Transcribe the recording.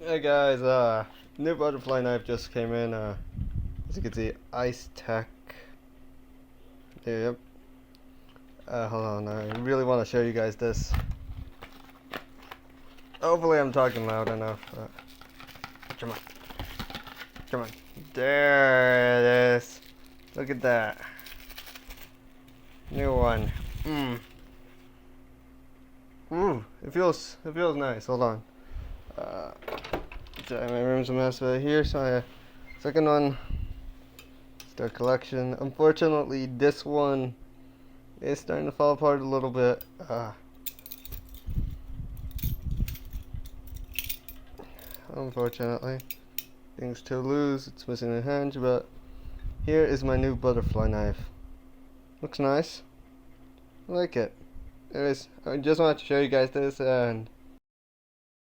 Hey guys, new butterfly knife just came in. As you can see, Ice Tech. Yep. Hold on, I really want to show you guys this. Hopefully, I'm talking loud enough. Come on, come on. There it is. Look at that. New one. Ooh, it feels nice. Hold on. Sorry, my room's a mess right here. So, second one. Their collection. Unfortunately, this one is starting to fall apart a little bit. Unfortunately, things too loose. It's missing a hinge, but here is my new butterfly knife. Looks nice. I like it. Anyways, I just wanted to show you guys this, and